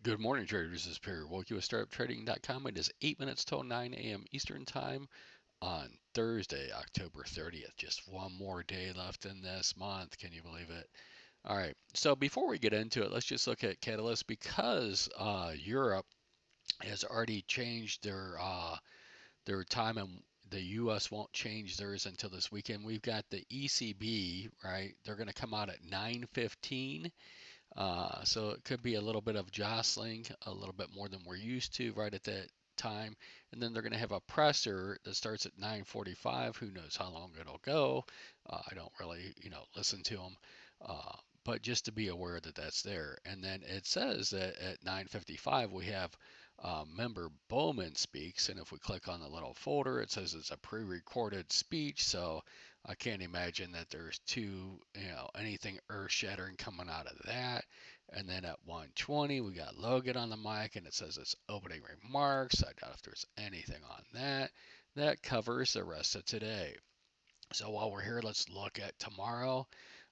Good morning, traders. This is Perry Wilkie with StartUpTrading.com. It is 8 minutes till 9 a.m. Eastern Time on Thursday, October 30th. Just one more day left in this month. Can you believe it? All right. So before we get into it, let's just look at Catalyst because Europe has already changed their time, and the U.S. won't change theirs until this weekend. We've got the ECB, right? They're going to come out at 9:15. So it could be a little bit of jostling, a little bit more than we're used to right at that time. And then they're going to have a presser that starts at 9:45. Who knows how long it'll go? I don't really, listen to them. But just to be aware that that's there. And then it says that at 9:55 we have member Bowman speaks, and if we click on the little folder, it says it's a pre-recorded speech. So I can't imagine that there's anything earth-shattering coming out of that. And then at 1:20, we got Logan on the mic, and it says it's opening remarks. I doubt if there's anything on that. That covers the rest of today. So while we're here, let's look at tomorrow.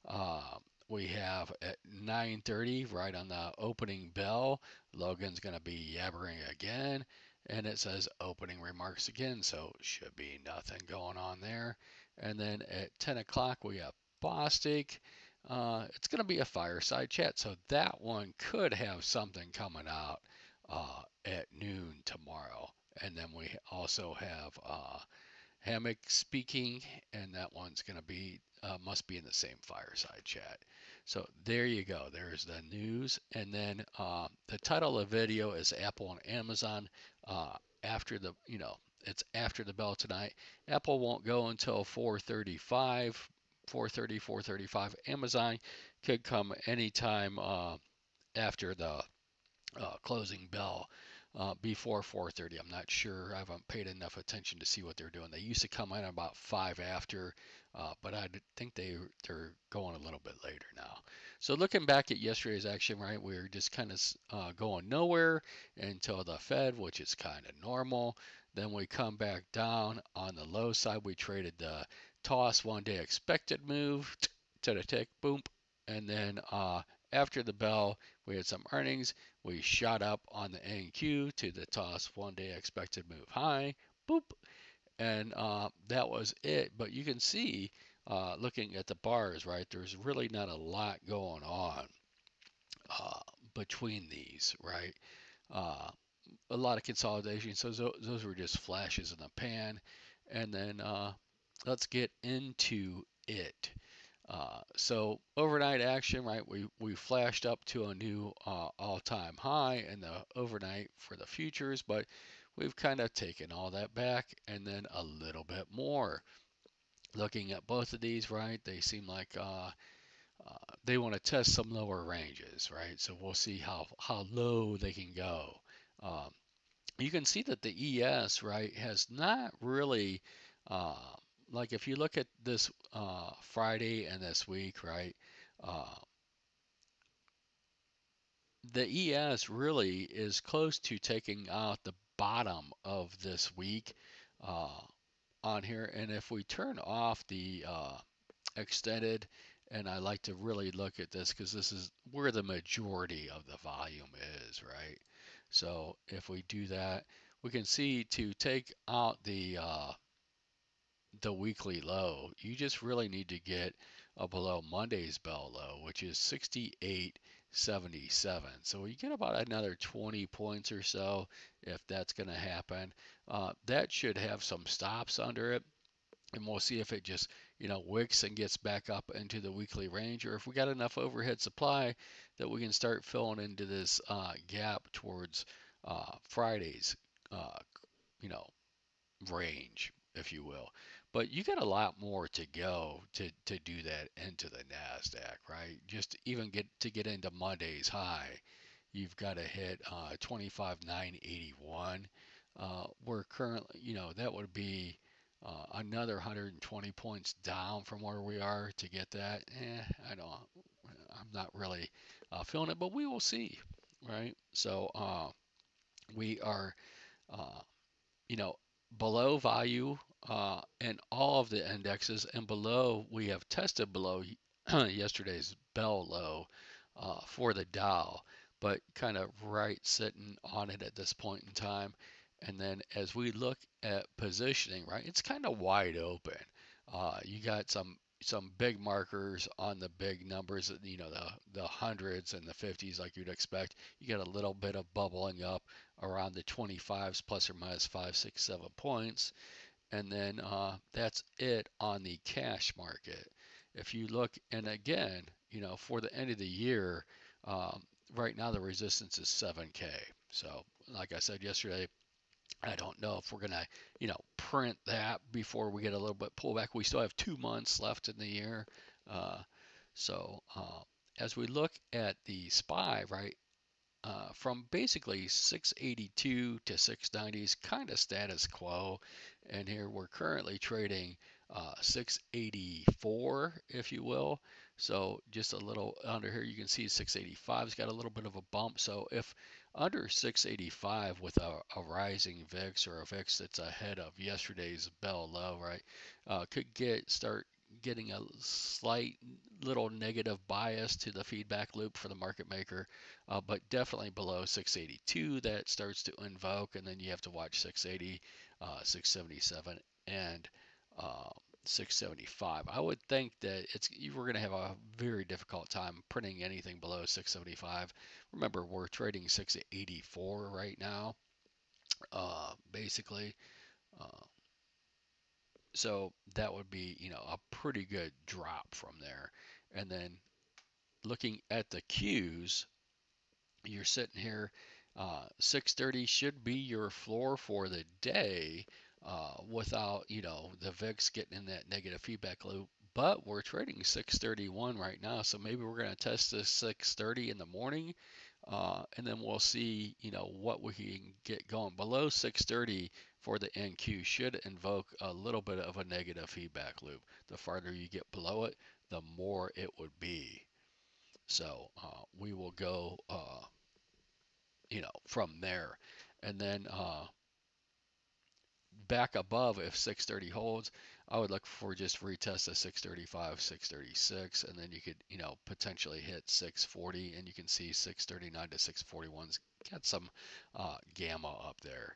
Uh, we have at 9:30, right on the opening bell, Logan's going to be yabbering again, and it says opening remarks again, so should be nothing going on there. And then at 10 o'clock, we have Bostic. It's going to be a fireside chat, so that one could have something coming out at noon tomorrow. And then we also have Hammock speaking, and that one's going to be must be in the same fireside chat. So there you go. There's the news, and then the title of the video is Apple and Amazon after the it's after the bell tonight. Apple won't go until 4:35. 4:30, 4:35. Amazon could come anytime after the closing bell before 4:30. I'm not sure. I haven't paid enough attention to see what they're doing. They used to come in about 5 after, but I think they're going a little bit later now. So looking back at yesterday's action, right, we were just kind of going nowhere until the Fed, which is kind of normal. Then we come back down on the low side. We traded the toss 1 day expected move to the tick, boom, and then after the bell, we had some earnings. We shot up on the NQ to the toss 1 day expected move high, boop, and that was it. But you can see, looking at the bars, right, there's really not a lot going on uh, between these, right? Uh, a lot of consolidation. So those were just flashes in the pan. And then let's get into it. So overnight action, right? We flashed up to a new all-time high in the overnight for the futures, but we've kind of taken all that back and then a little bit more. Looking at both of these, right? They seem like they want to test some lower ranges, right? So we'll see how low they can go. Um, you can see that the ES, right, has not really, uh, like if you look at this Friday and this week, right, uh, the ES really is close to taking out the bottom of this week uh, on here. And if we turn off the extended, and I like to really look at this because this is where the majority of the volume is, right? So if we do that, we can see to take out the weekly low, you just really need to get below Monday's bell low, which is 68.77. So you get about another 20 points or so if that's going to happen. That should have some stops under it. And we'll see if it just, wicks and gets back up into the weekly range, or if we got enough overhead supply that we can start filling into this gap towards Friday's, uh, you know, range, if you will. But you got a lot more to go to do that into the Nasdaq, right? Just even get into Monday's high, you've got to hit 25,981. We're currently, that would be another 120 points down from where we are to get that. I don't, I'm not really feeling it, but we will see, right? So we are uh, you know, below value in all of the indexes, and below, we have tested below yesterday's bell low for the Dow. but kind of right sitting on it at this point in time. And then as we look at positioning, right, it's kind of wide open. You got some big markers on the big numbers, the hundreds and the 50s like you'd expect. You got a little bit of bubbling up around the 25s plus or minus 5, 6, 7 points, and then that's it on the cash market. If you look, and again, for the end of the year, um, right now the resistance is 7K. So, like I said yesterday, I don't know if we're gonna, print that before we get a little bit pullback. We still have 2 months left in the year. Uh, so, as we look at the SPY, right, from basically 682 to 690 is kind of status quo, and here we're currently trading 684, if you will. So just a little under here, you can see 685's got a little bit of a bump. So if under 685 with a rising VIX or a VIX that's ahead of yesterday's bell low, right, could start getting a slight little negative bias to the feedback loop for the market maker, but definitely below 682 that starts to invoke, and then you have to watch 680, 677, and uh, 675. I would think that we're going to have a very difficult time printing anything below 675. Remember, we're trading 684 right now, basically. Uh, so that would be, a pretty good drop from there. And then looking at the Qs, you're sitting here. 630 should be your floor for the day, without the VIX getting in that negative feedback loop. But we're trading 631 right now, so maybe we're going to test this 630 in the morning, and then we'll see what we can get going. Below 630 for the NQ should invoke a little bit of a negative feedback loop. The farther you get below it, the more it would be. So we will go from there. And then back above, if 630 holds, I would look for just retest of 635, 636, and then you could, potentially hit 640, and you can see 639 to 641's got some gamma up there.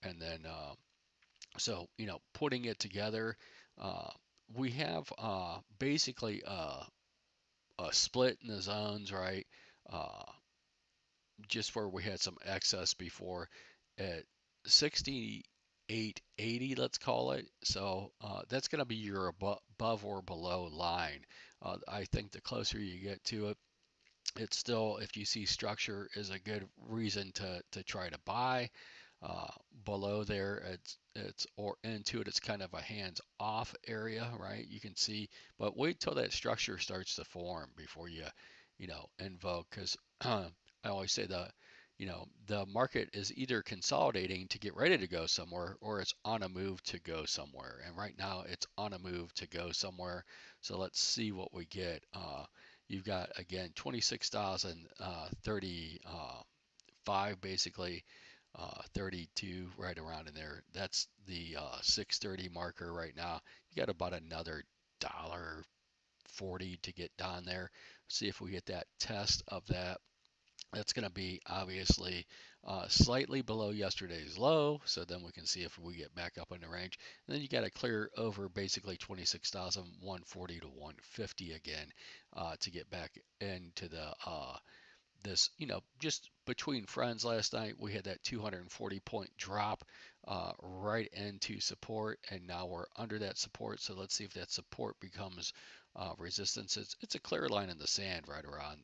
And then, so, putting it together, uh, we have basically a split in the zones, right? Uh, just where we had some excess before at 68.80, let's call it. So that's going to be your above or below line. I think the closer you get to it, it's still, if you see structure, is a good reason to try to buy. Uh, Below there, it's or into it, it's kind of a hands-off area, right? You can see, but wait till that structure starts to form before you invoke, because I always say the market is either consolidating to get ready to go somewhere, or it's on a move to go somewhere. And right now, it's on a move to go somewhere. So let's see what we get. You've got again 26,035 basically, 32 right around in there. That's the 630 marker right now. You got about another $1.40 to get down there. See if we get that test of that. That's going to be obviously slightly below yesterday's low, so then we can see if we get back up in the range. And then you got to clear over basically 26,140 to 150 again, to get back into the this, just between friends last night, we had that 240-point drop right into support, and now we're under that support. So let's see if that support becomes resistance. It's a clear line in the sand right around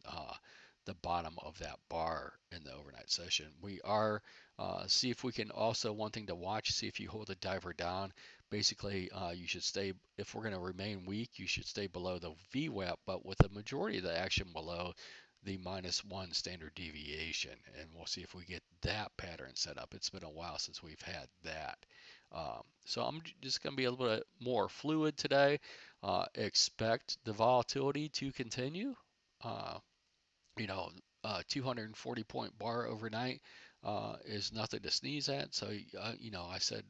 the bottom of that bar in the overnight session. We are, see if we can also, one thing to watch, see if you hold the diver down. Basically, you should stay, if we're going to remain weak, you should stay below the VWAP, but with the majority of the action below the -1 standard deviation, and we'll see if we get that pattern set up. It's been a while since we've had that. So I'm just going to be a little bit more fluid today. Expect the volatility to continue. Uh, 240 point bar overnight is nothing to sneeze at. So, I said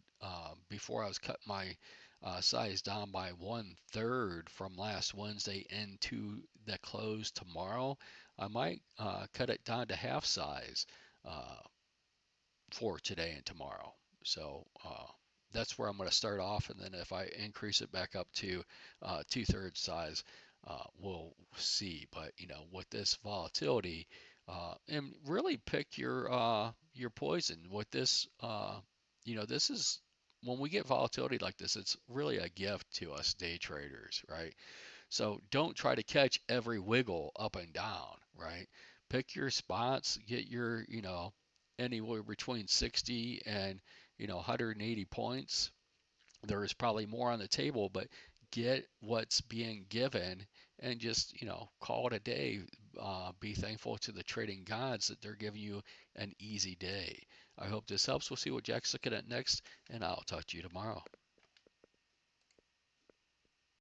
before, I was cutting my size down by 1/3 from last Wednesday into the close tomorrow. I might cut it down to half size uh, for today and tomorrow. So that's where I'm going to start off, and then if I increase it back up to 2/3 size, we'll see. But with this volatility, and really pick your poison with this. This is when we get volatility like this, it's really a gift to us day traders, right? So don't try to catch every wiggle up and down, right? Pick your spots, get your, anywhere between 60 and, 180 points. There is probably more on the table, but get what's being given and just, call it a day. Be thankful to the trading gods that they're giving you an easy day. I hope this helps. We'll see what Jack's looking at next, and I'll talk to you tomorrow.